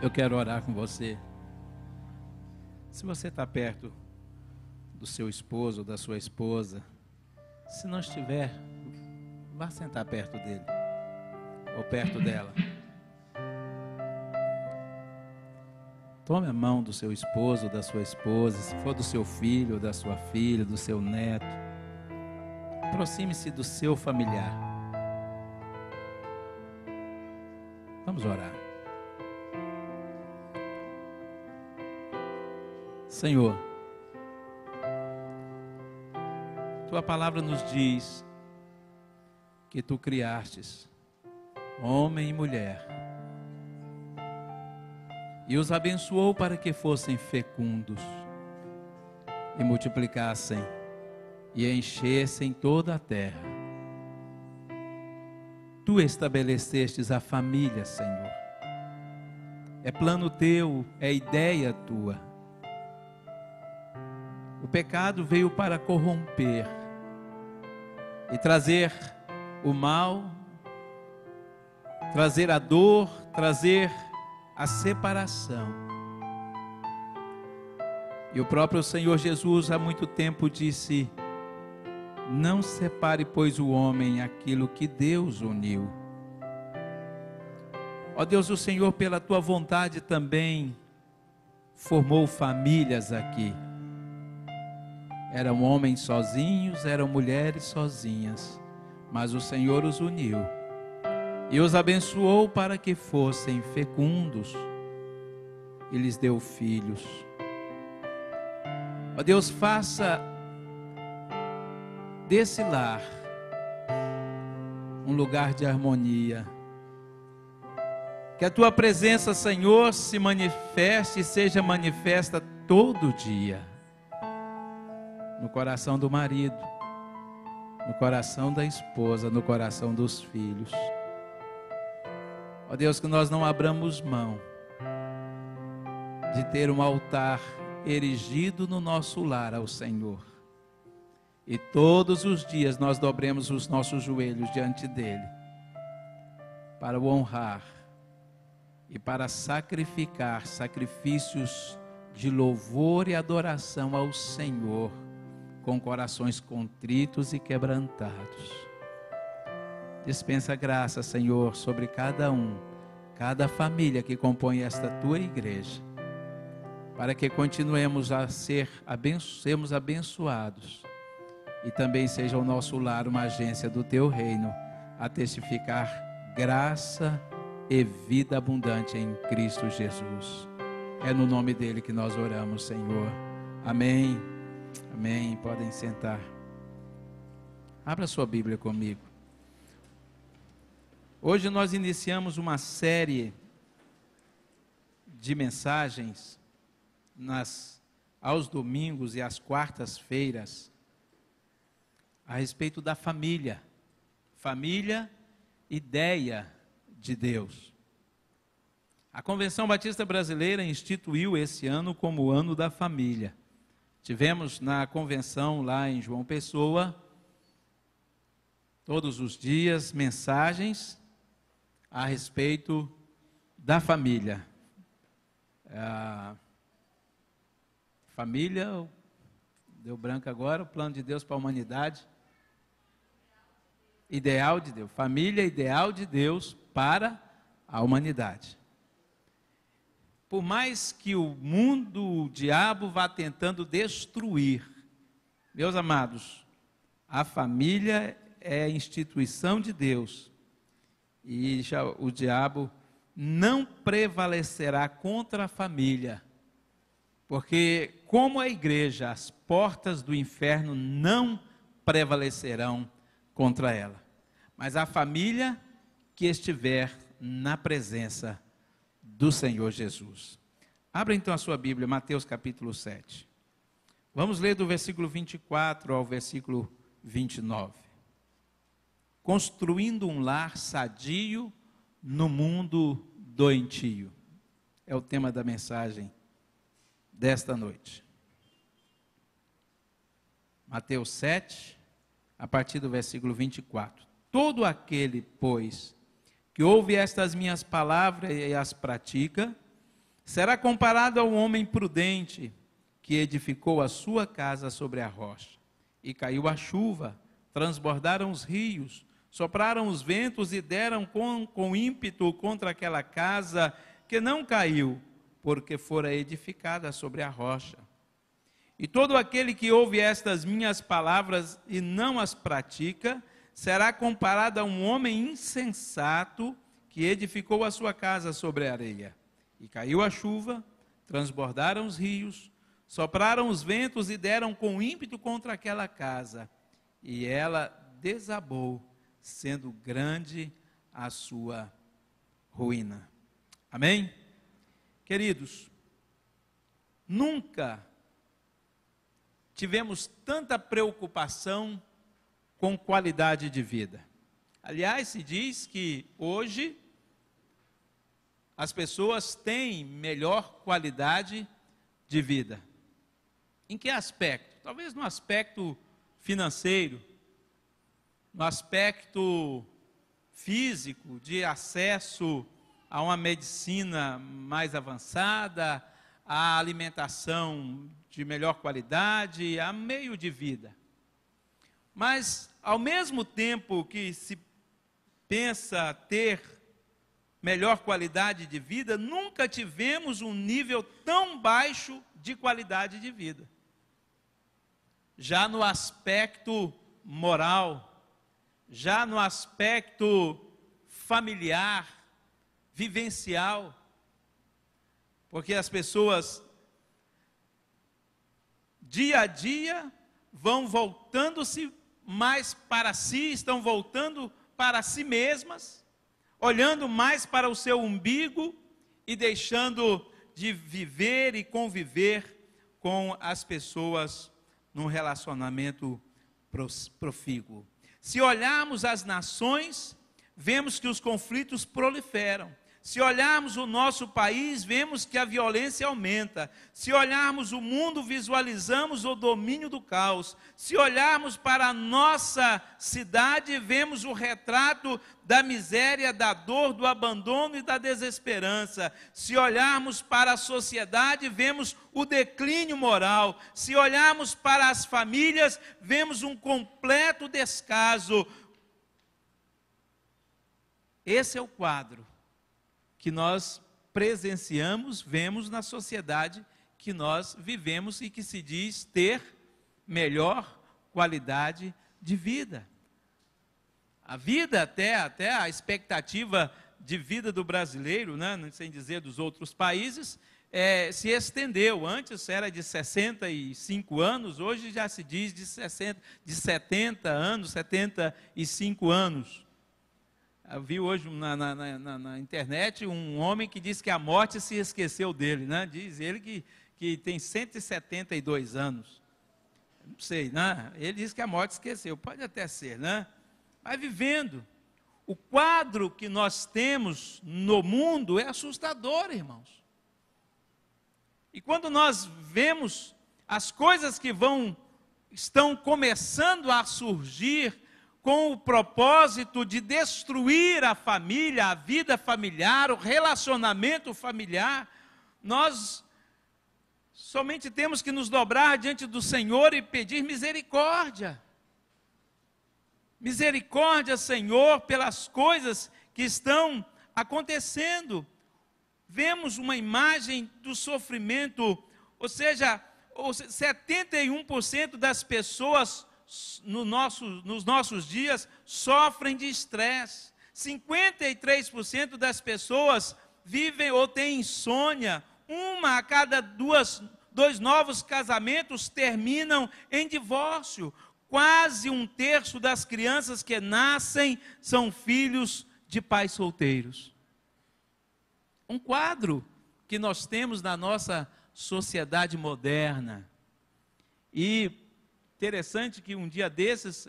Eu quero orar com você. Se você está perto do seu esposo ou da sua esposa, se não estiver, vá sentar perto dele ou perto dela. Tome a mão do seu esposo ou da sua esposa, se for do seu filho ou da sua filha, do seu neto. Aproxime-se do seu familiar. Vamos orar. Senhor, tua palavra nos diz que tu criastes homem e mulher e os abençoou para que fossem fecundos e multiplicassem e enchessem toda a terra. Tu estabelecestes a família, Senhor. É plano teu, é ideia tua. O pecado veio para corromper e trazer o mal, trazer a dor, trazer a separação. E o próprio Senhor Jesus há muito tempo disse: não separe, pois, o homem aquilo que Deus uniu. Ó Deus, o Senhor, pela tua vontade também formou famílias aqui. Eram homens sozinhos, eram mulheres sozinhas, mas o Senhor os uniu e os abençoou para que fossem fecundos e lhes deu filhos. Ó Deus, faça desse lar um lugar de harmonia. Que a tua presença, Senhor, se manifeste e seja manifesta todo dia. No coração do marido, no coração da esposa, no coração dos filhos. Ó Deus, que nós não abramos mão de ter um altar erigido no nosso lar ao Senhor. E todos os dias nós dobremos os nossos joelhos diante dele, para o honrar e para sacrificar sacrifícios de louvor e adoração ao Senhor, com corações contritos e quebrantados. Dispensa graça, Senhor, sobre cada família que compõe esta tua igreja, para que continuemos a sermos abençoados e também seja o nosso lar uma agência do teu reino, a testificar graça e vida abundante em Cristo Jesus. É no nome dele que nós oramos, Senhor. Amém. Amém. Podem sentar. Abra sua Bíblia comigo. Hoje nós iniciamos uma série de mensagens aos domingos e às quartas-feiras a respeito da família. Família, ideia de Deus. A Convenção Batista Brasileira instituiu esse ano como o ano da família. Tivemos na convenção lá em João Pessoa, todos os dias, mensagens a respeito da família. Família, deu branco agora, o plano de Deus para a humanidade. Ideal de Deus, família, ideal de Deus para a humanidade. Por mais que o mundo, o diabo vá tentando destruir, meus amados, a família é a instituição de Deus e o diabo não prevalecerá contra a família, porque como a igreja, as portas do inferno não prevalecerão contra ela, mas a família que estiver na presença do Senhor Jesus. Abra então a sua Bíblia, Mateus capítulo 7. Vamos ler do versículo 24 ao versículo 29. Construindo um lar sadio no mundo doentio. É o tema da mensagem desta noite. Mateus 7, a partir do versículo 24. Todo aquele, pois, que ouve estas minhas palavras e as pratica, será comparado ao homem prudente que edificou a sua casa sobre a rocha. E caiu a chuva, transbordaram os rios, sopraram os ventos e deram com ímpeto contra aquela casa, que não caiu, porque fora edificada sobre a rocha. E todo aquele que ouve estas minhas palavras e não as pratica, será comparado a um homem insensato que edificou a sua casa sobre a areia. E caiu a chuva, transbordaram os rios, sopraram os ventos e deram com ímpeto contra aquela casa. E ela desabou, sendo grande a sua ruína. Amém? Queridos, nunca tivemos tanta preocupação com qualidade de vida. Aliás, se diz que hoje as pessoas têm melhor qualidade de vida. Em que aspecto? Talvez no aspecto financeiro, no aspecto físico, de acesso a uma medicina mais avançada, a alimentação de melhor qualidade, a meio de vida. Mas, ao mesmo tempo que se pensa ter melhor qualidade de vida, nunca tivemos um nível tão baixo de qualidade de vida. Já no aspecto moral, já no aspecto familiar, vivencial, porque as pessoas, dia a dia, vão voltando-se mais para si, estão voltando para si mesmas, olhando mais para o seu umbigo e deixando de viver e conviver com as pessoas num relacionamento profícuo. Se olharmos as nações, vemos que os conflitos proliferam. Se olharmos o nosso país, vemos que a violência aumenta. Se olharmos o mundo, visualizamos o domínio do caos. Se olharmos para a nossa cidade, vemos o retrato da miséria, da dor, do abandono e da desesperança. Se olharmos para a sociedade, vemos o declínio moral. Se olharmos para as famílias, vemos um completo descaso. Esse é o quadro que nós presenciamos, vemos na sociedade que nós vivemos e que se diz ter melhor qualidade de vida. A vida, até a expectativa de vida do brasileiro, né, sem dizer dos outros países, se estendeu. Antes era de 65 anos, hoje já se diz de 70 anos, 75 anos. Eu vi hoje na internet um homem que disse que a morte se esqueceu dele, né? Diz ele que tem 172 anos. Não sei, né? Ele diz que a morte esqueceu, pode até ser, né? Vai vivendo. O quadro que nós temos no mundo é assustador, irmãos. E quando nós vemos as coisas que estão começando a surgir com o propósito de destruir a família, a vida familiar, o relacionamento familiar, nós somente temos que nos dobrar diante do Senhor e pedir misericórdia. Misericórdia, Senhor, pelas coisas que estão acontecendo. Vemos uma imagem do sofrimento, ou seja, 71% das pessoas nos nossos dias sofrem de estresse. 53% das pessoas vivem ou têm insônia. Uma a cada dois novos casamentos terminam em divórcio. Quase um terço das crianças que nascem são filhos de pais solteiros. Um quadro que nós temos na nossa sociedade moderna. E interessante que um dia desses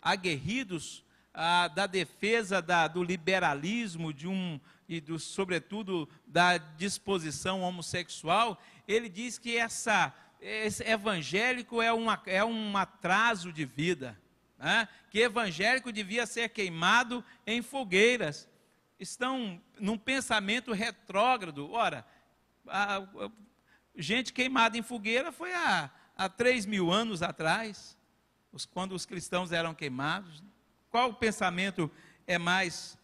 aguerridos da defesa do liberalismo sobretudo da disposição homossexual, ele diz que esse evangélico é um atraso de vida, né? Que evangélico devia ser queimado em fogueiras. estão num pensamento retrógrado. Ora, gente queimada em fogueira foi há 3.000 anos atrás, quando os cristãos eram queimados. Qual o pensamento é mais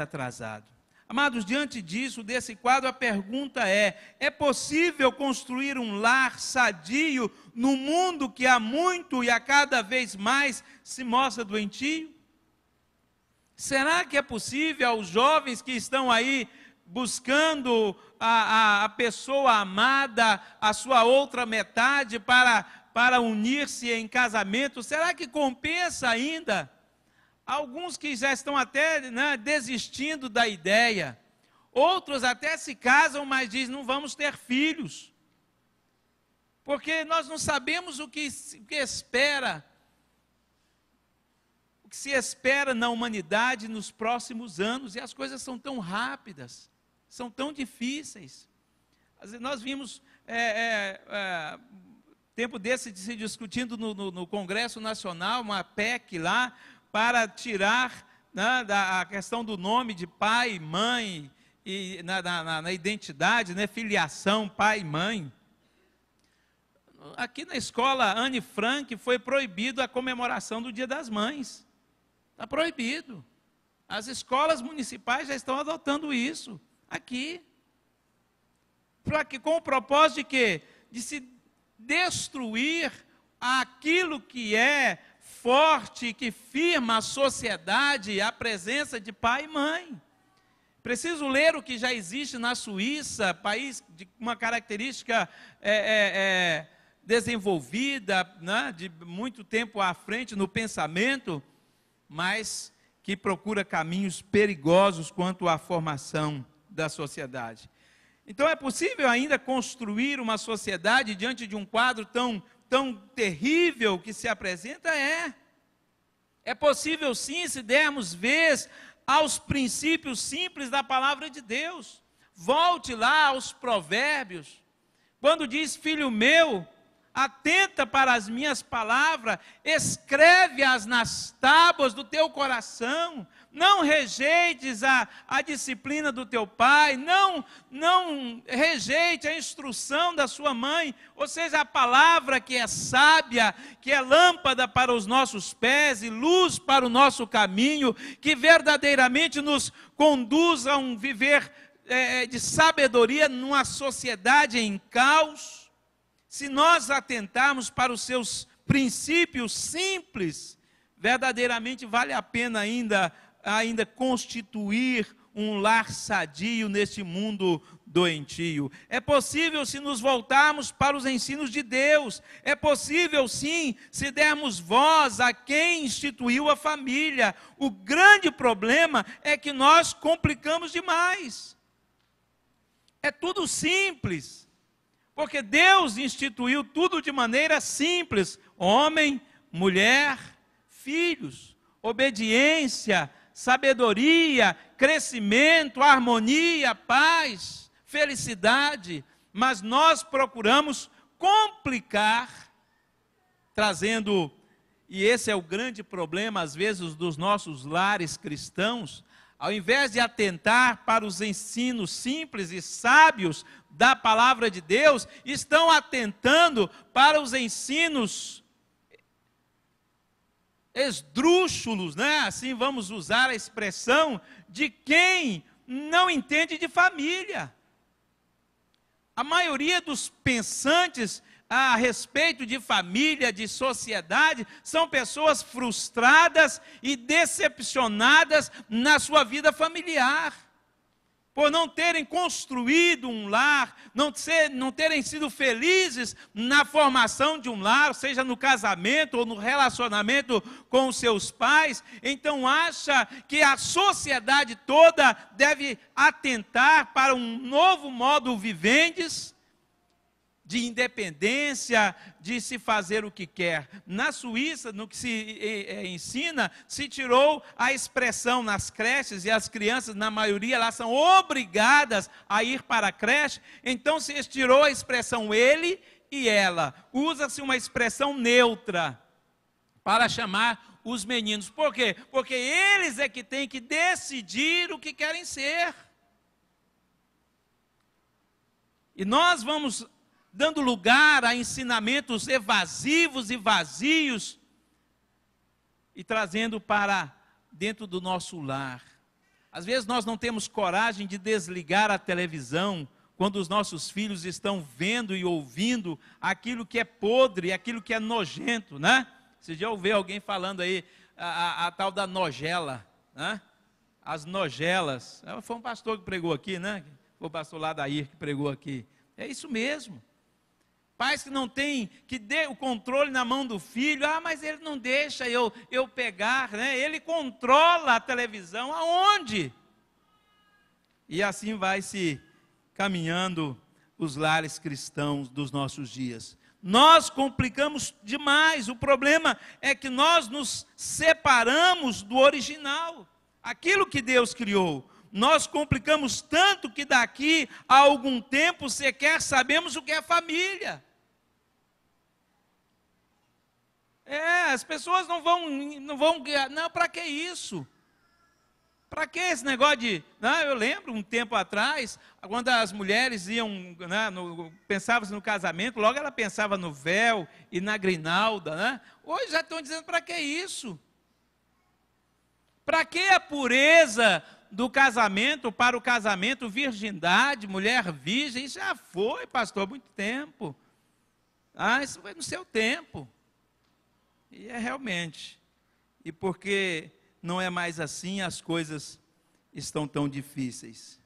atrasado? Amados, diante disso, desse quadro, a pergunta é possível construir um lar sadio no mundo que há muito e a cada vez mais se mostra doentio? Será que é possível aos jovens que estão aí buscando a pessoa amada, a sua outra metade, para unir-se em casamento, será que compensa ainda? Alguns que já estão até desistindo da ideia, outros até se casam, mas dizem, não vamos ter filhos, porque nós não sabemos o que se espera na humanidade nos próximos anos, e as coisas são tão rápidas, são tão difíceis. Nós vimos, tempo desse, se discutindo no Congresso Nacional, uma PEC lá, para tirar a questão do nome de pai, mãe, e na identidade, filiação, pai e mãe. Aqui na escola Anne Frank foi proibido a comemoração do Dia das Mães. Está proibido. As escolas municipais já estão adotando isso aqui. Com o propósito de quê? De se destruir aquilo que é forte, que firma a sociedade, a presença de pai e mãe. Preciso ler o que já existe na Suíça, país de uma característica desenvolvida, de muito tempo à frente no pensamento, mas que procura caminhos perigosos quanto à formação da sociedade. Então é possível ainda construir uma sociedade diante de um quadro tão terrível que se apresenta? É possível sim, se dermos vez aos princípios simples da palavra de Deus. Volte lá aos Provérbios, quando diz, filho meu, atenta para as minhas palavras, escreve-as nas tábuas do teu coração, não rejeites a disciplina do teu pai, não rejeite a instrução da sua mãe, ou seja, a palavra que é sábia, que é lâmpada para os nossos pés e luz para o nosso caminho, que verdadeiramente nos conduz a um viver de sabedoria numa sociedade em caos. Se nós atentarmos para os seus princípios simples, verdadeiramente vale a pena ainda constituir um lar sadio neste mundo doentio. É possível se nos voltarmos para os ensinos de Deus. É possível sim, se dermos voz a quem instituiu a família. O grande problema é que nós complicamos demais. É tudo simples. Porque Deus instituiu tudo de maneira simples: homem, mulher, filhos, obediência, sabedoria, crescimento, harmonia, paz, felicidade. Mas nós procuramos complicar, trazendo, e esse é o grande problema às vezes dos nossos lares cristãos, ao invés de atentar para os ensinos simples e sábios da palavra de Deus, estão atentando para os ensinos esdrúxulos, assim vamos usar a expressão, de quem não entende de família. A maioria dos pensantes a respeito de família, de sociedade, são pessoas frustradas e decepcionadas na sua vida familiar, por não terem construído um lar, não terem sido felizes na formação de um lar, seja no casamento ou no relacionamento com os seus pais. Então acha que a sociedade toda deve atentar para um novo modo vivendes, de independência, de se fazer o que quer. Na Suíça, no que se ensina, se tirou a expressão nas creches, e as crianças, na maioria, elas são obrigadas a ir para a creche, então se tirou a expressão ele e ela. Usa-se uma expressão neutra, para chamar os meninos. Por quê? Porque eles é que têm que decidir o que querem ser. E nós vamos dando lugar a ensinamentos evasivos e vazios e trazendo para dentro do nosso lar. Às vezes nós não temos coragem de desligar a televisão quando os nossos filhos estão vendo e ouvindo aquilo que é podre, aquilo que é nojento, né? Você já ouviu alguém falando aí a tal da nogela, né? As nogelas. Foi um pastor que pregou aqui, né? Foi o pastor lá da IR que pregou aqui. É isso mesmo. Pais que não têm, que dê o controle na mão do filho. Mas ele não deixa eu pegar, né? Ele controla a televisão. Aonde? E assim vai se caminhando os lares cristãos dos nossos dias. Nós complicamos demais. O problema é que nós nos separamos do original, aquilo que Deus criou. Nós complicamos tanto que daqui a algum tempo sequer sabemos o que é família. As pessoas não vão, para que isso? Para que esse negócio de... eu lembro um tempo atrás, quando as mulheres iam, pensavam no casamento, logo ela pensava no véu e na grinalda, né? Hoje já estão dizendo, para que isso? Para que a pureza do casamento, para o casamento, virgindade, mulher virgem? Isso já foi, pastor, há muito tempo. Isso foi no seu tempo. E é realmente. E porque não é mais assim, as coisas estão tão difíceis.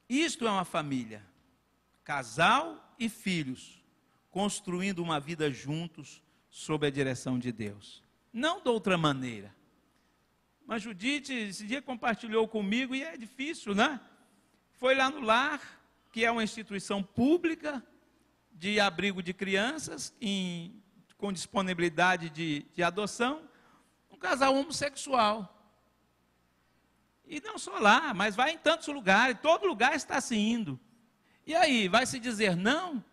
Isto é uma família. Casal e filhos, construindo uma vida juntos, sob a direção de Deus. Não de outra maneira. Mas Judite, esse dia compartilhou comigo, e é difícil, né? Foi lá no lar, que é uma instituição pública, de abrigo de crianças, com disponibilidade de adoção, um casal homossexual. E não só lá, mas vai em tantos lugares, todo lugar está se indo. E aí, vai se dizer não?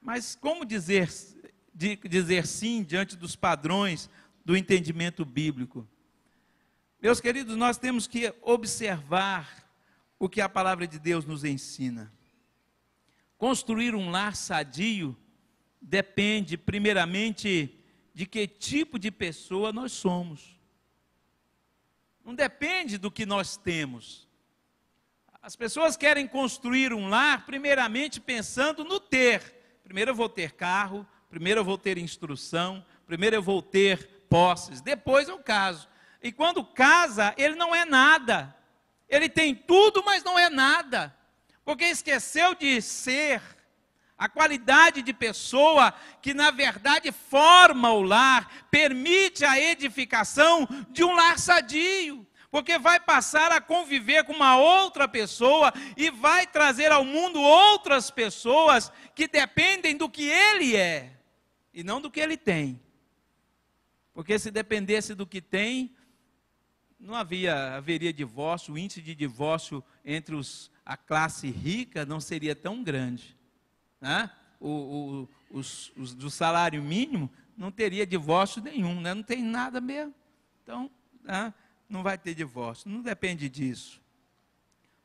Mas como dizer sim diante dos padrões do entendimento bíblico? Meus queridos, nós temos que observar o que a palavra de Deus nos ensina. Construir um lar sadio depende, primeiramente, de que tipo de pessoa nós somos. Não depende do que nós temos. As pessoas querem construir um lar, primeiramente, pensando no ter. Primeiro eu vou ter carro, primeiro eu vou ter instrução, primeiro eu vou ter posses, depois eu caso. E quando casa, ele não é nada. Ele tem tudo, mas não é nada. Porque esqueceu de ser a qualidade de pessoa que, na verdade, forma o lar, permite a edificação de um lar sadio. Porque vai passar a conviver com uma outra pessoa e vai trazer ao mundo outras pessoas que dependem do que ele é e não do que ele tem. Porque se dependesse do que tem, não haveria divórcio. O índice de divórcio entre a classe rica não seria tão grande, né? Os do salário mínimo não teria divórcio nenhum, né? Não tem nada mesmo. Então, não vai ter divórcio, não depende disso.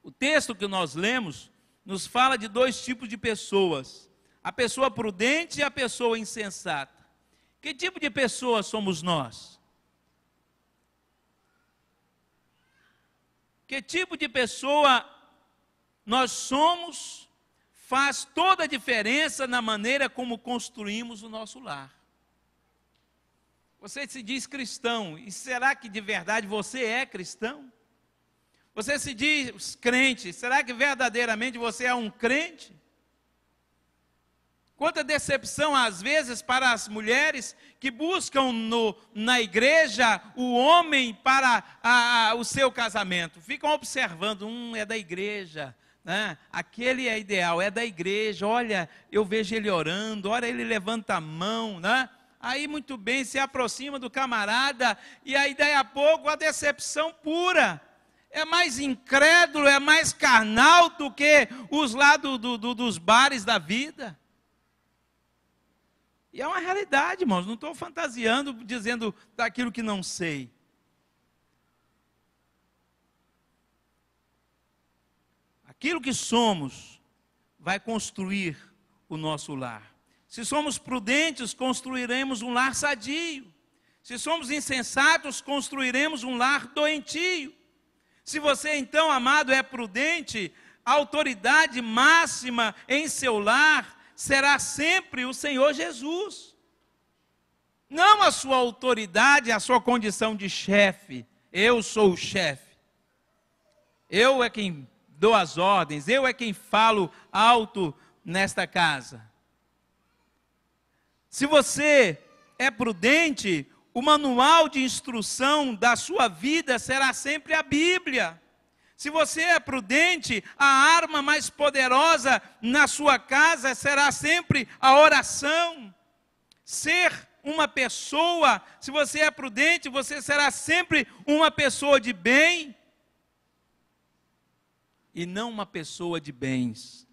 O texto que nós lemos nos fala de dois tipos de pessoas: a pessoa prudente e a pessoa insensata. Que tipo de pessoa somos nós? Que tipo de pessoa nós somos faz toda a diferença na maneira como construímos o nosso lar. Você se diz cristão, e será que de verdade você é cristão? Você se diz crente, será que verdadeiramente você é um crente? Quanta decepção às vezes para as mulheres que buscam na igreja o homem para o seu casamento. Ficam observando, é da igreja, né? Aquele é ideal, é da igreja, olha, eu vejo ele orando, olha, ele levanta a mão, né? Aí muito bem, se aproxima do camarada, e aí daí a pouco a decepção pura. É mais incrédulo, é mais carnal do que os lá dos bares da vida. E é uma realidade, irmãos, não estou fantasiando, dizendo daquilo que não sei. Aquilo que somos vai construir o nosso lar. Se somos prudentes, construiremos um lar sadio. Se somos insensatos, construiremos um lar doentio. Se você então, amado, é prudente, a autoridade máxima em seu lar será sempre o Senhor Jesus. Não a sua autoridade, a sua condição de chefe. Eu sou o chefe. Eu é quem dou as ordens, eu é quem falo alto nesta casa. Se você é prudente, o manual de instrução da sua vida será sempre a Bíblia. Se você é prudente, a arma mais poderosa na sua casa será sempre a oração. Ser uma pessoa, se você é prudente, você será sempre uma pessoa de bem e não uma pessoa de bens.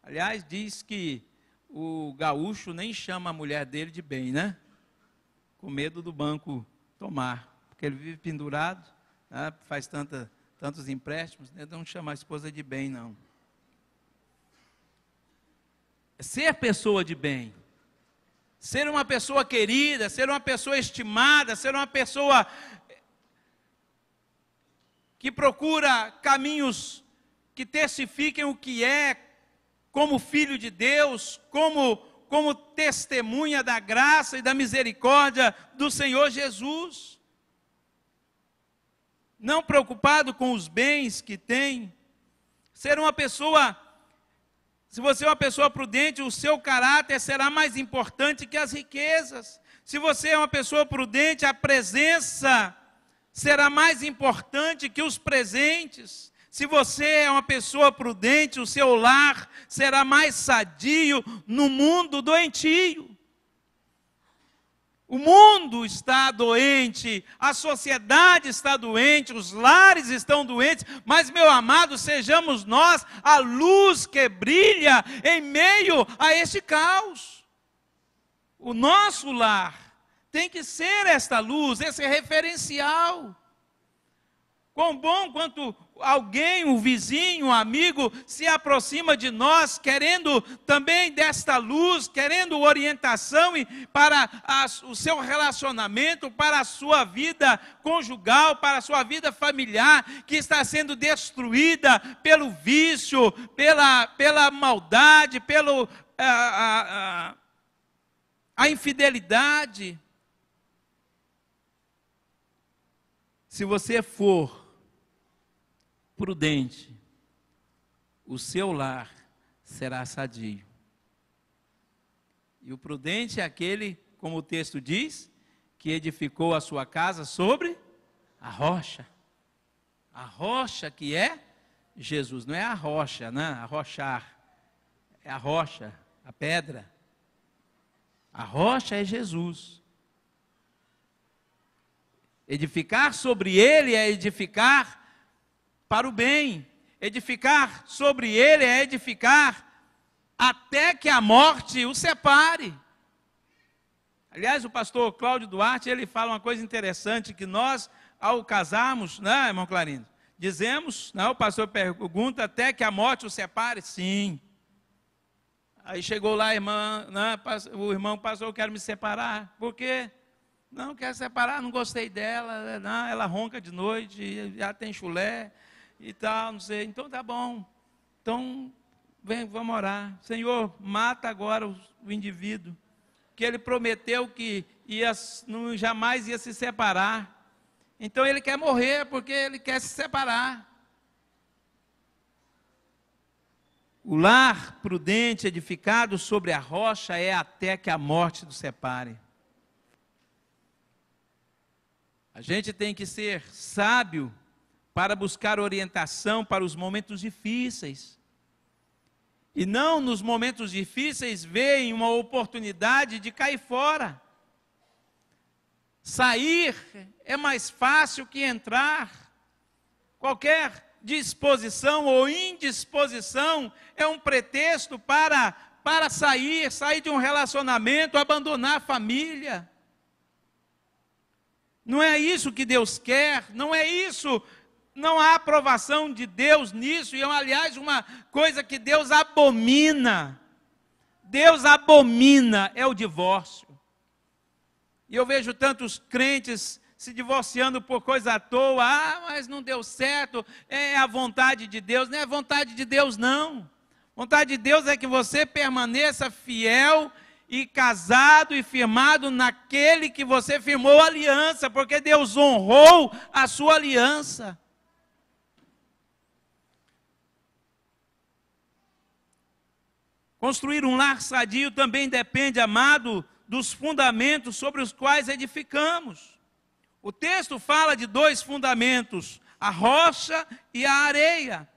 Aliás, diz que o gaúcho nem chama a mulher dele de bem, né? Com medo do banco tomar, porque ele vive pendurado, né? Faz tantos empréstimos, né? Não chama a esposa de bem, não. Ser pessoa de bem, ser uma pessoa querida, ser uma pessoa estimada, ser uma pessoa que procura caminhos que testifiquem o que é, como filho de Deus, como testemunha da graça e da misericórdia do Senhor Jesus. Não preocupado com os bens que tem. Ser uma pessoa, se você é uma pessoa prudente, o seu caráter será mais importante que as riquezas. Se você é uma pessoa prudente, a presença será mais importante que os presentes. Se você é uma pessoa prudente, o seu lar será mais sadio no mundo doentio. O mundo está doente, a sociedade está doente, os lares estão doentes, mas, meu amado, sejamos nós a luz que brilha em meio a este caos. O nosso lar tem que ser esta luz, esse referencial. Quão bom quanto alguém, um vizinho, um amigo, se aproxima de nós, querendo também desta luz, querendo orientação para o seu relacionamento, para a sua vida conjugal, para a sua vida familiar, que está sendo destruída pelo vício, pela maldade, a infidelidade. Se você for prudente, o seu lar será sadio. E o prudente é aquele, como o texto diz, que edificou a sua casa sobre a rocha. A rocha que é Jesus, não é a rocha, né? Arrochar. É a rocha, a pedra. A rocha é Jesus. Edificar sobre ele é edificar para o bem. Edificar sobre ele é edificar até que a morte o separe. Aliás, o pastor Cláudio Duarte, ele fala uma coisa interessante, que nós, ao casarmos, né, irmão Clarindo, dizemos, né, o pastor pergunta, até que a morte o separe? Sim. Aí chegou lá a irmã, né, o irmão pastor, eu quero me separar. Por quê? Não, quero separar, não gostei dela, não, ela ronca de noite, já tem chulé e tal, não sei. Então tá bom, então vamos orar. Senhor, mata agora o indivíduo, que ele prometeu que jamais ia se separar. Então ele quer morrer porque ele quer se separar. O lar prudente edificado sobre a rocha é até que a morte o separe. A gente tem que ser sábio para buscar orientação para os momentos difíceis. E não nos momentos difíceis veem uma oportunidade de cair fora. Sair é mais fácil que entrar. Qualquer disposição ou indisposição é um pretexto para para sair de um relacionamento, abandonar a família. Não é isso que Deus quer, não é isso, não há aprovação de Deus nisso, e aliás, uma coisa que Deus abomina é o divórcio. E eu vejo tantos crentes se divorciando por coisa à toa, mas não deu certo, é a vontade de Deus. Não é a vontade de Deus, não. A vontade de Deus é que você permaneça fiel e casado e firmado naquele que você firmou aliança, porque Deus honrou a sua aliança. Construir um lar sadio também depende, amado, dos fundamentos sobre os quais edificamos. O texto fala de dois fundamentos, a rocha e a areia.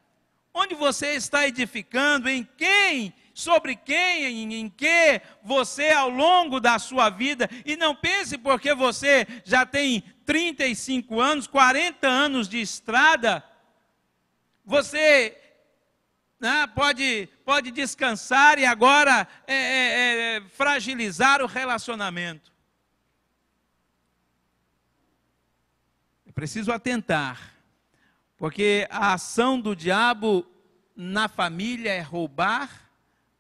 Onde você está edificando, em quem, sobre quem, em que você ao longo da sua vida, e não pense porque você já tem 35 anos, 40 anos de estrada, você pode descansar e agora fragilizar o relacionamento. É preciso atentar, porque a ação do diabo na família é roubar,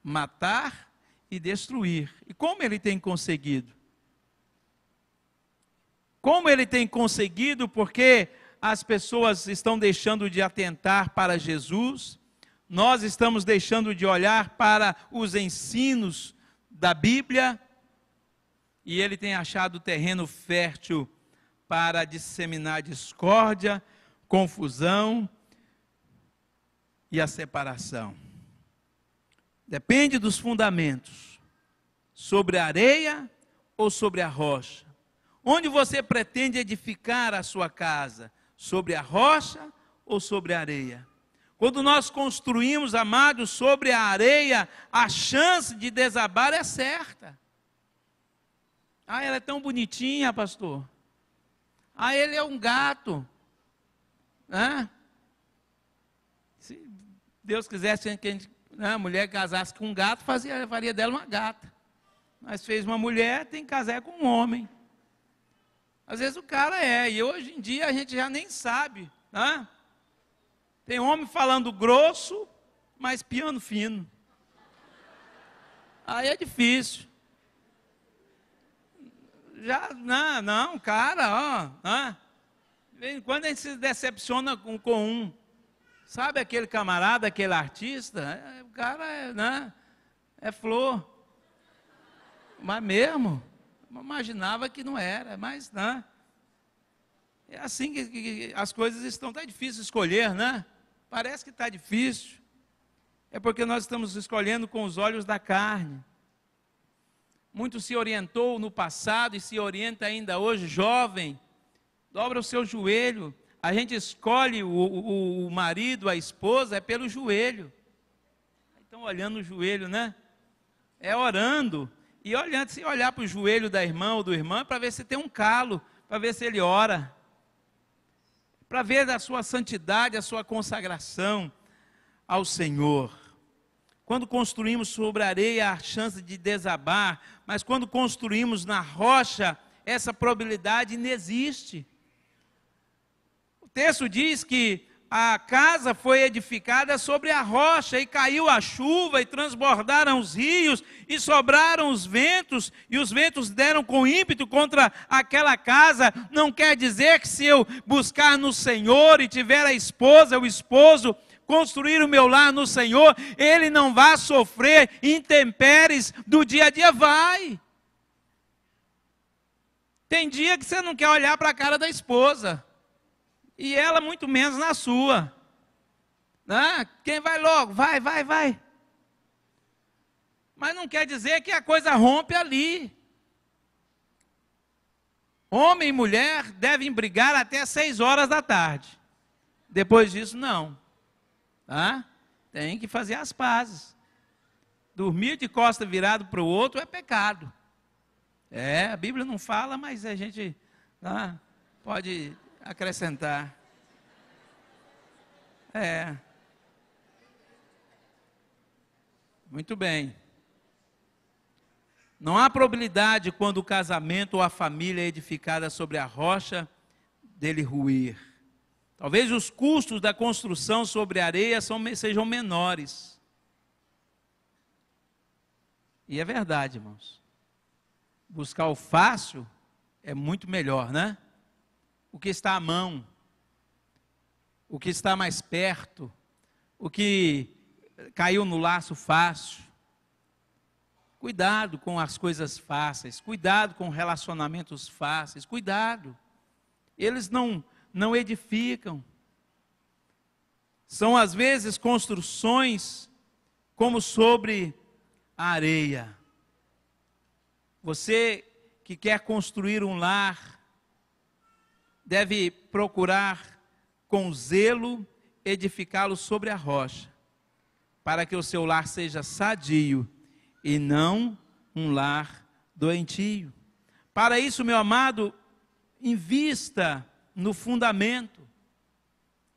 matar e destruir. E como ele tem conseguido? Como ele tem conseguido? Porque as pessoas estão deixando de atentar para Jesus, nós estamos deixando de olhar para os ensinos da Bíblia, e ele tem achado terreno fértil para disseminar discórdia, confusão e a separação. Depende dos fundamentos, sobre a areia ou sobre a rocha. Onde você pretende edificar a sua casa? Sobre a rocha ou sobre a areia? Quando nós construímos, amados, sobre a areia, a chance de desabar é certa. Ela é tão bonitinha, pastor. Ele é um gato. Se Deus quisesse que a mulher casasse com um gato, faria dela uma gata. Mas fez uma mulher, tem que casar com um homem. Às vezes o cara e hoje em dia a gente já nem sabe. Tem homem falando grosso, mas piano fino. Aí é difícil. Cara, de vez em quando a gente se decepciona com um. Sabe aquele camarada, aquele artista? O cara é flor. Mas mesmo, eu imaginava que não era, mas é assim que as coisas estão. Está difícil escolher, Parece que está difícil. É porque nós estamos escolhendo com os olhos da carne. Muito se orientou no passado e se orienta ainda hoje, jovem. Dobra o seu joelho. A gente escolhe o marido, a esposa, é pelo joelho. Estão olhando o joelho, É orando. E olhando, se olhar para o joelho da irmã ou do irmão, para ver se tem um calo, para ver se ele ora. Para ver a sua santidade, a sua consagração ao Senhor. Quando construímos sobre a areia, há chance de desabar, mas quando construímos na rocha, essa probabilidade inexiste. O texto diz que a casa foi edificada sobre a rocha, e caiu a chuva, e transbordaram os rios, e sobraram os ventos, e os ventos deram com ímpeto contra aquela casa. Não quer dizer que se eu buscar no Senhor, e tiver a esposa, o esposo, construir o meu lar no Senhor, ele não vai sofrer intempéries do dia a dia, vai. Tem dia que você não quer olhar para a cara da esposa, e ela muito menos na sua. Quem vai logo? Vai. Mas não quer dizer que a coisa rompe ali. Homem e mulher devem brigar até 6 horas da tarde. Depois disso, não. Tem que fazer as pazes. Dormir de costa virado para o outro é pecado. A Bíblia não fala, mas a gente pode acrescentar. Muito bem. Não há probabilidade quando o casamento ou a família é edificada sobre a rocha dele ruir. Talvez os custos da construção sobre a areia sejam menores. E é verdade, irmãos. Buscar o fácil é muito melhor, né? O que está à mão, o que está mais perto, o que caiu no laço fácil. Cuidado com as coisas fáceis, cuidado com relacionamentos fáceis, cuidado. Eles não edificam. São às vezes construções como sobre a areia. Você que quer construir um lar, deve procurar com zelo edificá-lo sobre a rocha, para que o seu lar seja sadio e não um lar doentio. Para isso, meu amado, invista no fundamento.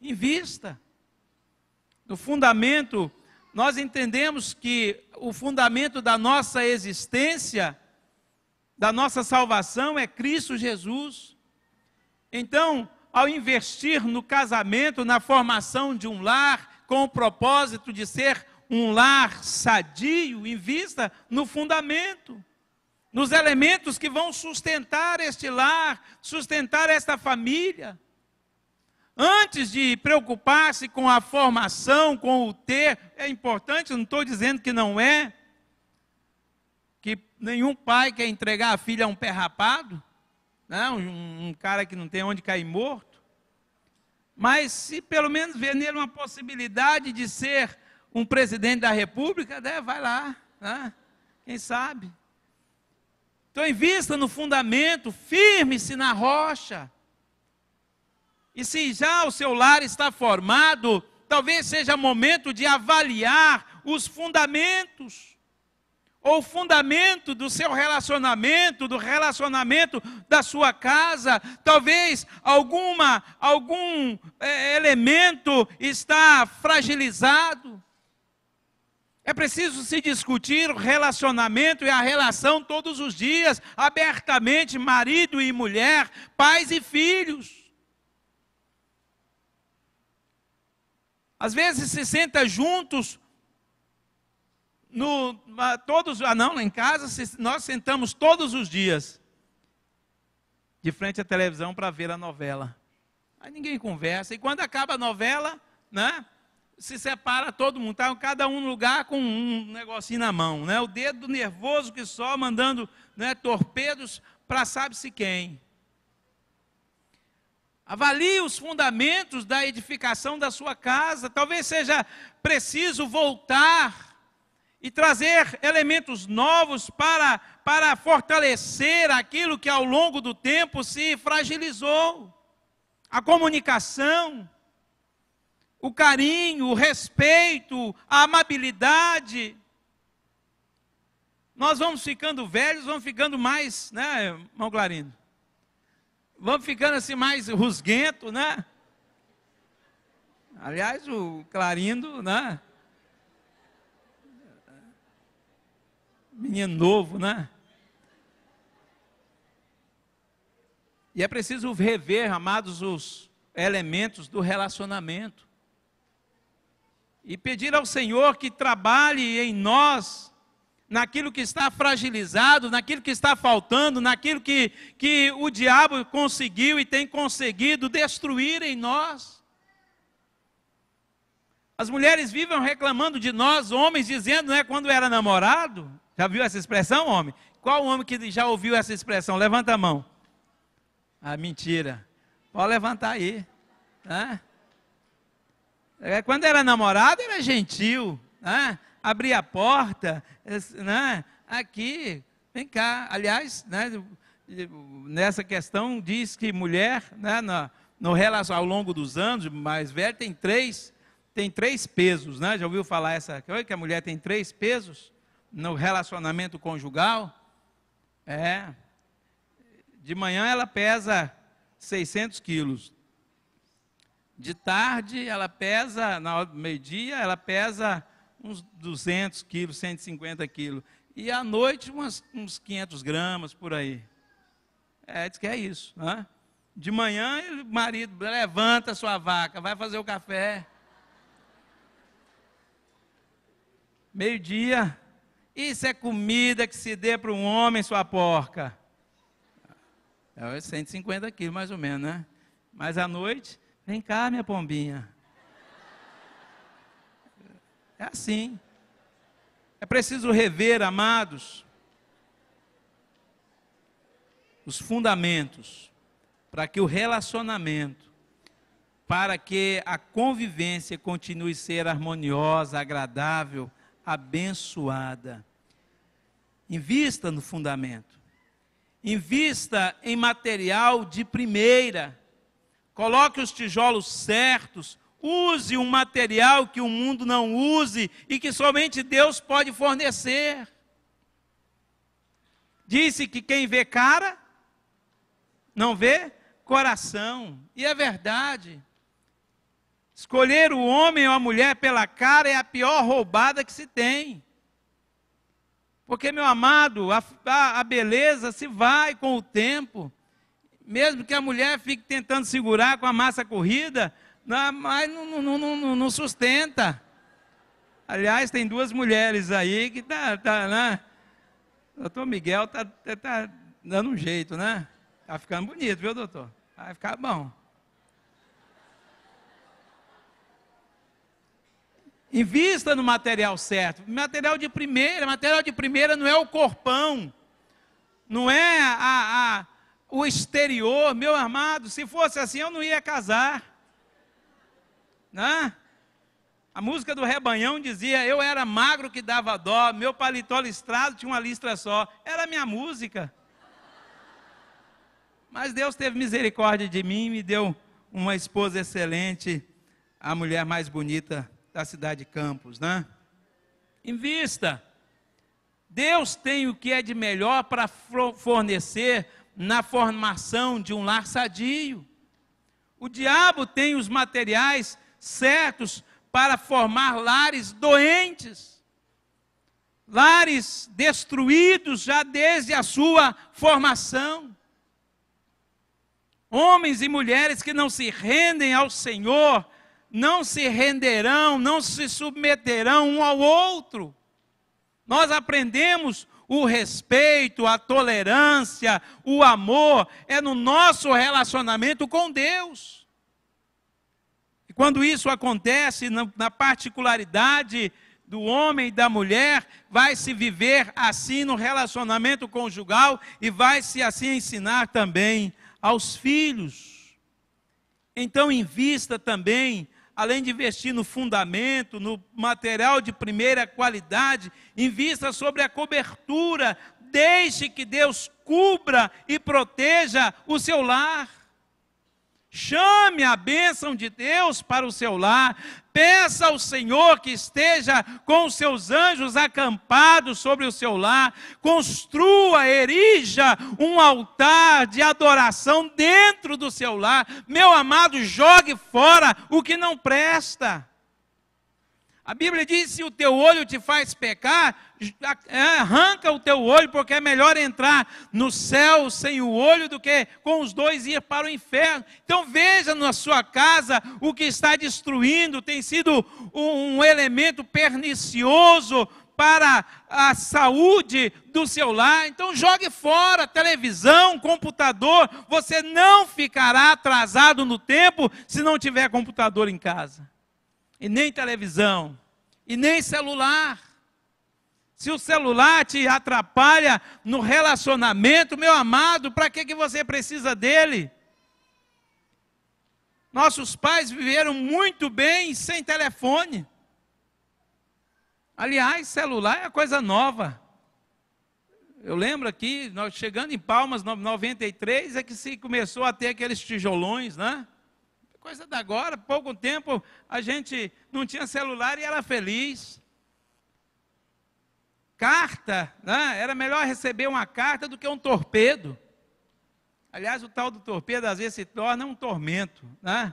Invista. No fundamento, nós entendemos que o fundamento da nossa existência, da nossa salvação é Cristo Jesus. Então, ao investir no casamento, na formação de um lar, com o propósito de ser um lar sadio, invista no fundamento, nos elementos que vão sustentar este lar, sustentar esta família. Antes de preocupar-se com a formação, com o ter, é importante, não estou dizendo que não é, que nenhum pai quer entregar a filha a um pé rapado, né? Um cara que não tem onde cair morto, mas se pelo menos ver nele uma possibilidade de ser um presidente da república, né? Vai lá, né? Quem sabe? Então invista no fundamento, firme-se na rocha. E se já o seu lar está formado, talvez seja momento de avaliar os fundamentos, ou o fundamento do seu relacionamento, do relacionamento da sua casa. Talvez algum elemento está fragilizado. É preciso se discutir o relacionamento e a relação todos os dias, abertamente, marido e mulher, pais e filhos. Às vezes se senta juntos, lá em casa, nós sentamos todos os dias, de frente à televisão para ver a novela. Aí ninguém conversa, e quando acaba a novela, né, se separa todo mundo, está cada um no lugar com um negocinho na mão, né, o dedo nervoso que só, mandando, né, torpedos para sabe-se quem. Avalie os fundamentos da edificação da sua casa. Talvez seja preciso voltar e trazer elementos novos para fortalecer aquilo que ao longo do tempo se fragilizou. A comunicação, o carinho, o respeito, a amabilidade. Nós vamos ficando velhos, vamos ficando mais, né, irmão Clarindo? Vamos ficando assim mais rusguento, né? Aliás, o Clarindo, né? Menino novo, né? E é preciso rever, amados, os elementos do relacionamento. E pedir ao Senhor que trabalhe em nós, naquilo que está fragilizado, naquilo que está faltando, naquilo que o diabo conseguiu e tem conseguido destruir em nós. As mulheres vivem reclamando de nós, homens, dizendo, né, quando era namorado. Já viu essa expressão, homem? Qual homem que já ouviu essa expressão? Levanta a mão. Ah, mentira. Pode levantar aí. Né? Quando era namorado, era gentil, né? Abrir a porta, né? Aqui, vem cá. Aliás, né, nessa questão diz que mulher, né, ao longo dos anos, mais velho, tem três pesos, né? Já ouviu falar que a mulher tem 3 pesos no relacionamento conjugal? De manhã ela pesa 600 quilos. De tarde ela pesa, na hora do meio-dia, ela pesa uns 200 quilos, 150 quilos. E à noite, uns 500 gramas, por aí. Diz que é isso. Né? De manhã, o marido levanta a sua vaca, vai fazer o café. Meio-dia, isso é comida que se dê para um homem, sua porca. 150 quilos, mais ou menos, né? Mas à noite, vem cá, minha pombinha. É assim. É preciso rever, amados, os fundamentos para que o relacionamento, para que a convivência continue a ser harmoniosa, agradável, abençoada. Invista no fundamento. Invista em material de primeira. Coloque os tijolos certos. Use um material que o mundo não use e que somente Deus pode fornecer. Disse que quem vê cara, não vê coração. E é verdade. Escolher o homem ou a mulher pela cara é a pior roubada que se tem. Porque, meu amado, a beleza se vai com o tempo. Mesmo que a mulher fique tentando segurar com a massa corrida, mas não sustenta. Aliás, tem 2 mulheres aí que né? O doutor Miguel tá dando um jeito, né? Tá ficando bonito, viu, doutor? Vai ficar bom. Invista no material certo. Material de primeira não é o corpão. Não é o exterior. Meu amado, se fosse assim eu não ia casar. Né? A música do Rebanhão dizia: eu era magro que dava dó, meu paletó listrado tinha uma listra só. Era a minha música. Mas Deus teve misericórdia de mim e me deu uma esposa excelente, a mulher mais bonita da cidade de Campos, né? Invista. Deus tem o que é de melhor para fornecer na formação de um lar sadio. O diabo tem os materiais certos para formar lares doentes, lares destruídos já desde a sua formação. Homens e mulheres que não se rendem ao Senhor, não se renderão, não se submeterão um ao outro. Nós aprendemos o respeito, a tolerância, o amor, é no nosso relacionamento com Deus. E quando isso acontece, na particularidade do homem e da mulher, vai se viver assim no relacionamento conjugal e vai se assim ensinar também aos filhos. Então invista também, além de investir no fundamento, no material de primeira qualidade, invista sobre a cobertura, deixe que Deus cubra e proteja o seu lar. Chame a bênção de Deus para o seu lar. Peça ao Senhor que esteja com os seus anjos acampados sobre o seu lar. Construa, erija um altar de adoração dentro do seu lar. Meu amado, jogue fora o que não presta. A Bíblia diz: se o teu olho te faz pecar, arranca o teu olho, porque é melhor entrar no céu sem o olho do que com os 2 ir para o inferno. Então veja na sua casa o que está destruindo, tem sido um elemento pernicioso para a saúde do seu lar. Então jogue fora televisão, computador. Você não ficará atrasado no tempo se não tiver computador em casa. E nem televisão, e nem celular. Se o celular te atrapalha no relacionamento, meu amado, para que você precisa dele? Nossos pais viveram muito bem sem telefone. Aliás, celular é coisa nova. Eu lembro aqui, nós chegando em Palmas, 93, é que se começou a ter aqueles tijolões, né? Coisa da agora, pouco tempo a gente não tinha celular e era feliz. Carta, né? Era melhor receber uma carta do que um torpedo. Aliás, o tal do torpedo às vezes se torna um tormento, né?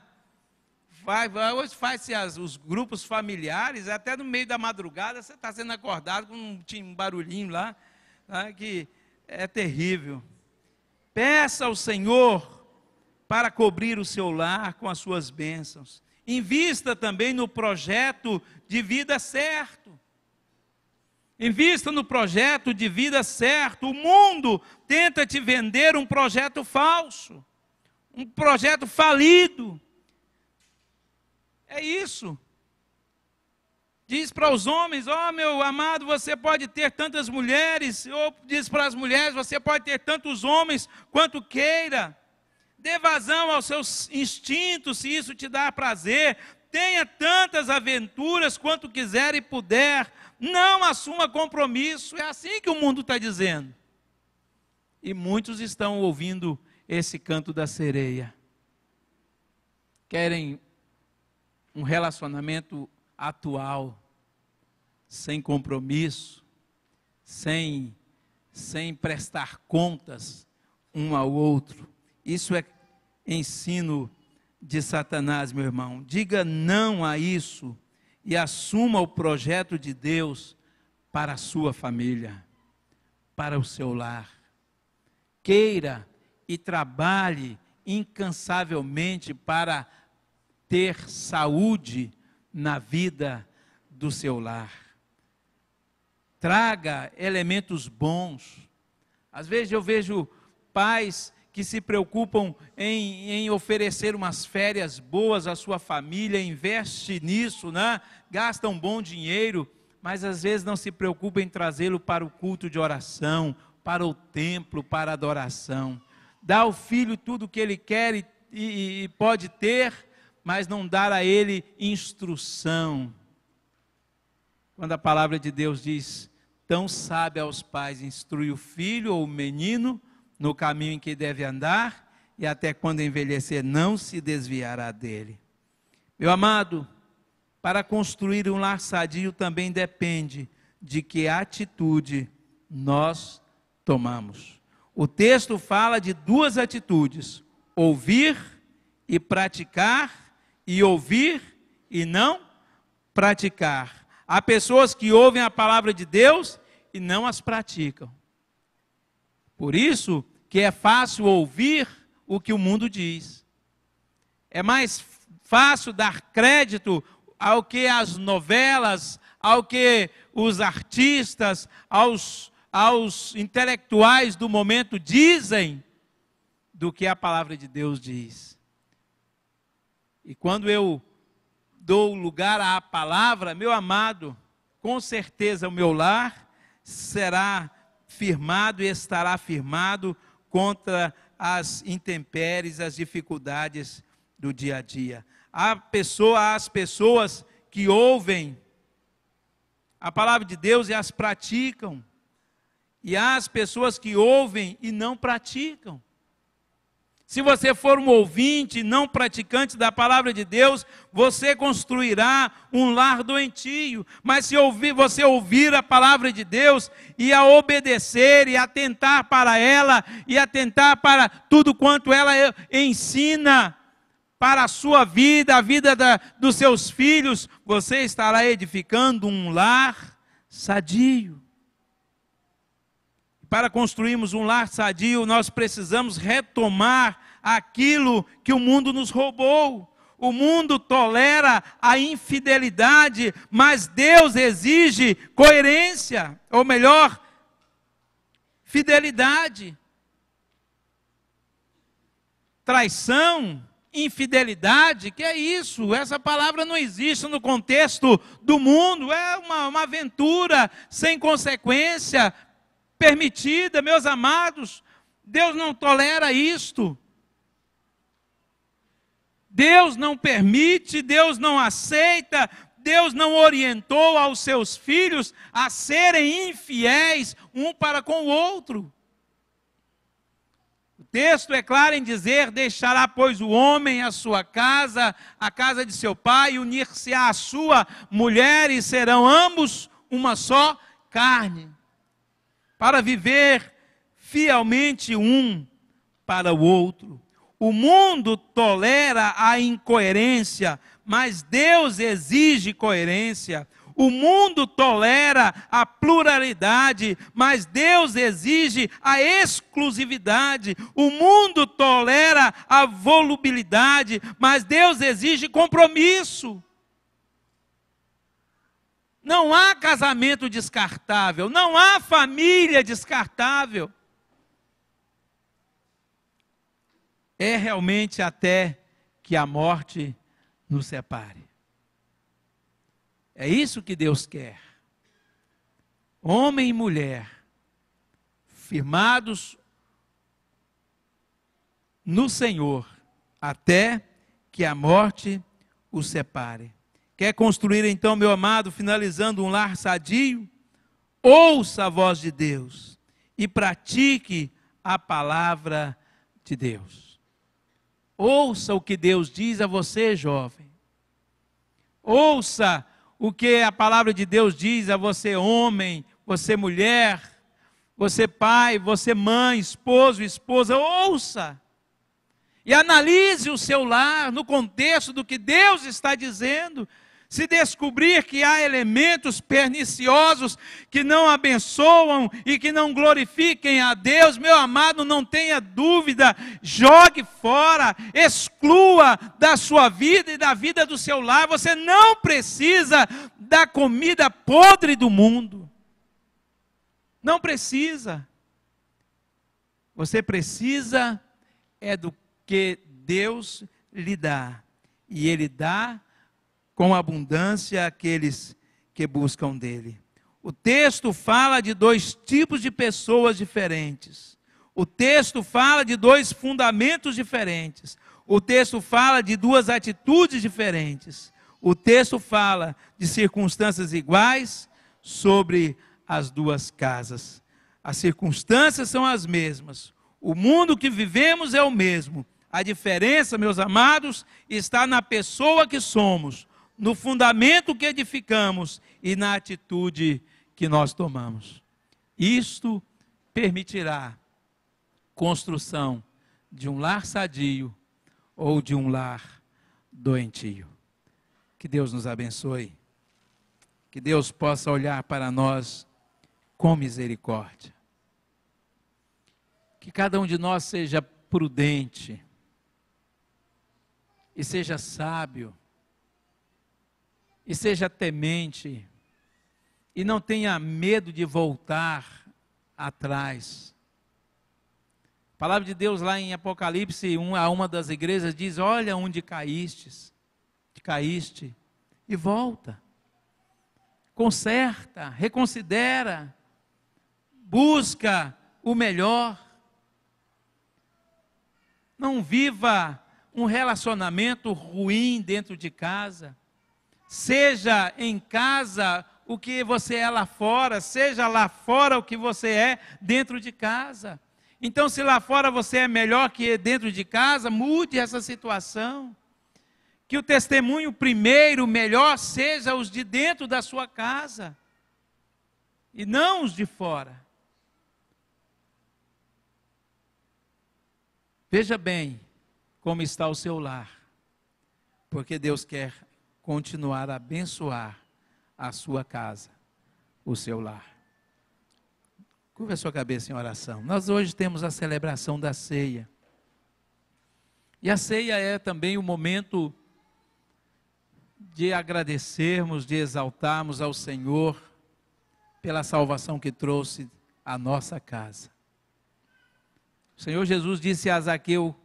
Hoje faz-se os grupos familiares, até no meio da madrugada você está sendo acordado com um barulhinho lá, tá, que é terrível. Peça ao Senhor para cobrir o seu lar com as suas bênçãos. Invista também no projeto de vida certo. Invista no projeto de vida certo. O mundo tenta te vender um projeto falso, um projeto falido. É isso. Diz para os homens: ó, meu amado, você pode ter tantas mulheres. Ou diz para as mulheres: você pode ter tantos homens quanto queira. Dê vazão aos seus instintos, se isso te dá prazer. Tenha tantas aventuras quanto quiser e puder. Não assuma compromisso. É assim que o mundo está dizendo. E muitos estão ouvindo esse canto da sereia. Querem um relacionamento atual, sem compromisso, sem prestar contas um ao outro. Isso é ensino de Satanás, meu irmão. Diga não a isso e assuma o projeto de Deus para a sua família, para o seu lar. Queira e trabalhe incansavelmente para ter saúde na vida do seu lar. Traga elementos bons. Às vezes eu vejo pais que se preocupam em oferecer umas férias boas à sua família, investe nisso, né? Gasta um bom dinheiro, mas às vezes não se preocupa em trazê-lo para o culto de oração, para o templo, para a adoração. Dá ao filho tudo o que ele quer e pode ter, mas não dar a ele instrução. Quando a palavra de Deus diz: tão sabe aos pais instrui o filho ou o menino no caminho em que deve andar, e até quando envelhecer não se desviará dele. Meu amado, para construir um lar sadio também depende de que atitude nós tomamos. O texto fala de duas atitudes: ouvir e praticar, e ouvir e não praticar. Há pessoas que ouvem a palavra de Deus e não as praticam. Por isso que é fácil ouvir o que o mundo diz. É mais fácil dar crédito ao que as novelas, ao que os artistas, aos intelectuais do momento dizem, do que a palavra de Deus diz. E quando eu dou lugar à palavra, meu amado, com certeza o meu lar será firmado e estará firmado contra as intempéries, as dificuldades do dia a dia. Há as pessoas que ouvem a palavra de Deus e as praticam. E há as pessoas que ouvem e não praticam. Se você for um ouvinte, não praticante da palavra de Deus, você construirá um lar doentio. Mas se você ouvir a palavra de Deus e a obedecer e atentar para ela e atentar para tudo quanto ela ensina para a sua vida, a vida dos seus filhos, você estará edificando um lar sadio. Para construirmos um lar sadio, nós precisamos retomar aquilo que o mundo nos roubou. O mundo tolera a infidelidade, mas Deus exige coerência, ou melhor, fidelidade. Traição, infidelidade, que é isso? Essa palavra não existe no contexto do mundo, é uma aventura sem consequência, permitida, meus amados. Deus não tolera isto. Deus não permite, Deus não aceita, Deus não orientou aos seus filhos a serem infiéis um para com o outro. O texto é claro em dizer: deixará, pois, o homem a sua casa, a casa de seu pai, e unir-se-á à sua mulher, e serão ambos uma só carne, para viver fielmente um para o outro. O mundo tolera a incoerência, mas Deus exige coerência. O mundo tolera a pluralidade, mas Deus exige a exclusividade. O mundo tolera a volubilidade, mas Deus exige compromisso. Não há casamento descartável, não há família descartável. É realmente até que a morte nos separe. É isso que Deus quer. Homem e mulher, firmados no Senhor, até que a morte os separe. Quer construir então, meu amado, finalizando, um lar sadio? Ouça a voz de Deus e pratique a palavra de Deus. Ouça o que Deus diz a você, jovem. Ouça o que a palavra de Deus diz a você, homem, você mulher, você pai, você mãe, esposo, esposa. Ouça e analise o seu lar no contexto do que Deus está dizendo. Se descobrir que há elementos perniciosos que não abençoam e que não glorifiquem a Deus, meu amado, não tenha dúvida, jogue fora, exclua da sua vida e da vida do seu lar. Você não precisa da comida podre do mundo. Não precisa. Você precisa é do que Deus lhe dá. E Ele dá com abundância àqueles que buscam dele. O texto fala de dois tipos de pessoas diferentes. O texto fala de dois fundamentos diferentes. O texto fala de duas atitudes diferentes. O texto fala de circunstâncias iguais sobre as duas casas. As circunstâncias são as mesmas. O mundo que vivemos é o mesmo. A diferença, meus amados, está na pessoa que somos, no fundamento que edificamos e na atitude que nós tomamos. Isto permitirá construção de um lar sadio ou de um lar doentio. Que Deus nos abençoe. Que Deus possa olhar para nós com misericórdia. Que cada um de nós seja prudente e seja sábio e seja temente, e não tenha medo de voltar atrás. A palavra de Deus lá em Apocalipse, a uma das igrejas diz: olha onde caíste, e volta. Conserta, reconsidera, busca o melhor. Não viva um relacionamento ruim dentro de casa. Seja em casa o que você é lá fora, seja lá fora o que você é dentro de casa. Então, se lá fora você é melhor que dentro de casa, mude essa situação. Que o testemunho primeiro, melhor, seja os de dentro da sua casa, e não os de fora. Veja bem como está o seu lar, porque Deus quer continuar a abençoar a sua casa, o seu lar. Curva a sua cabeça em oração. Nós hoje temos a celebração da ceia. E a ceia é também o momento de agradecermos, de exaltarmos ao Senhor pela salvação que trouxe à nossa casa. O Senhor Jesus disse a Zaqueu,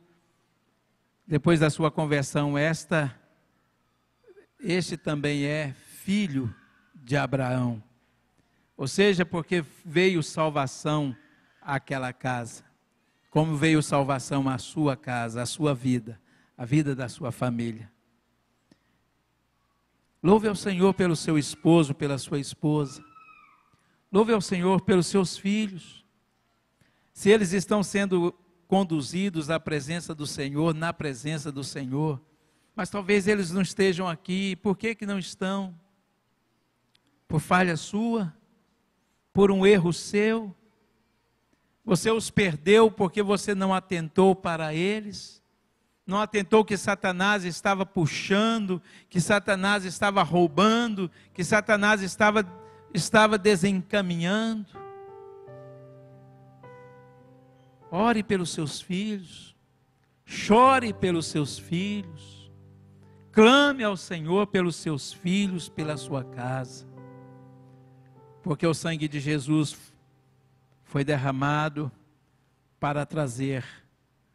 depois da sua conversão, este também é filho de Abraão. Ou seja, porque veio salvação àquela casa. Como veio salvação à sua casa, à sua vida, à vida da sua família. Louve ao Senhor pelo seu esposo, pela sua esposa. Louve ao Senhor pelos seus filhos. Se eles estão sendo conduzidos à presença do Senhor, na presença do Senhor, mas talvez eles não estejam aqui. Por que que não estão? Por falha sua? Por um erro seu? Você os perdeu porque você não atentou para eles? não atentou que Satanás estava puxando, que Satanás estava roubando, que Satanás estava desencaminhando. Ore pelos seus filhos, chore pelos seus filhos, clame ao Senhor pelos seus filhos, pela sua casa, porque o sangue de Jesus foi derramado para trazer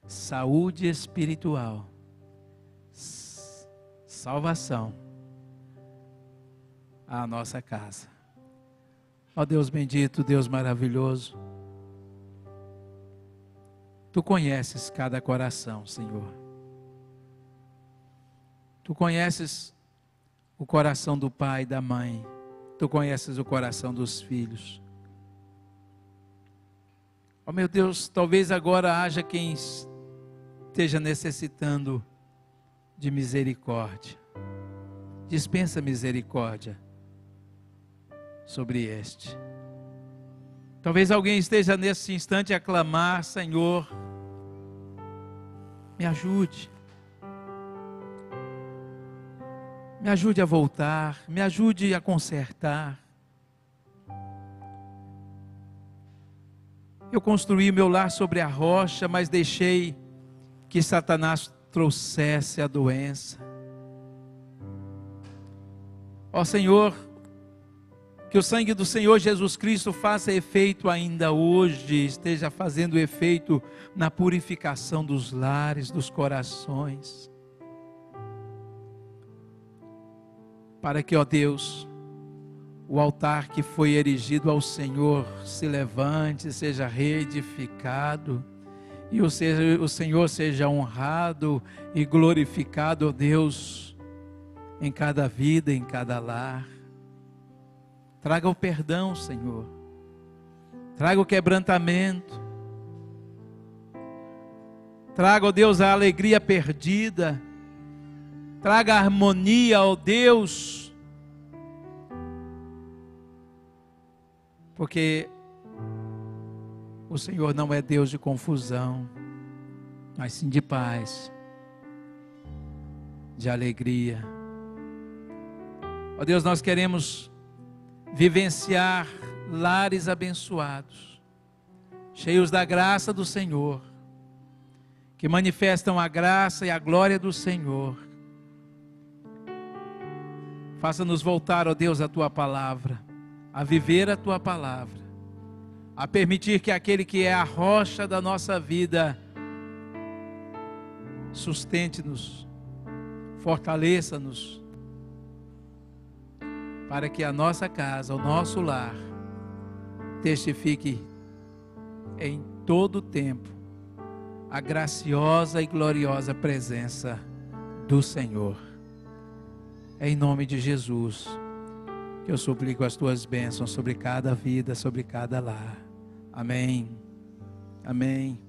saúde espiritual, salvação à nossa casa. Ó Deus bendito, Deus maravilhoso, Tu conheces cada coração, Senhor. Tu conheces o coração do pai e da mãe. Tu conheces o coração dos filhos. Ó meu Deus, talvez agora haja quem esteja necessitando de misericórdia. Dispensa misericórdia sobre este. Talvez alguém esteja nesse instante a clamar: Senhor, me ajude. Me ajude a voltar, me ajude a consertar. Eu construí meu lar sobre a rocha, mas deixei que Satanás trouxesse a doença. Ó Senhor, que o sangue do Senhor Jesus Cristo faça efeito ainda hoje, esteja fazendo efeito na purificação dos lares, dos corações. Para que, ó Deus, o altar que foi erigido ao Senhor se levante, seja reedificado, e o Senhor seja honrado e glorificado, ó Deus, em cada vida, em cada lar. Traga o perdão, Senhor. Traga o quebrantamento. Traga, ó Deus, a alegria perdida. Traga a harmonia, ó Deus. Porque o Senhor não é Deus de confusão, mas sim de paz, de alegria. Ó Deus, nós queremos vivenciar lares abençoados, cheios da graça do Senhor, que manifestam a graça e a glória do Senhor. Faça-nos voltar, ó Deus, à Tua palavra, a viver a Tua palavra, a permitir que aquele que é a rocha da nossa vida sustente-nos, fortaleça-nos, para que a nossa casa, o nosso lar, testifique em todo o tempo a graciosa e gloriosa presença do Senhor. É em nome de Jesus que eu suplico as Tuas bênçãos sobre cada vida, sobre cada lar. Amém. Amém.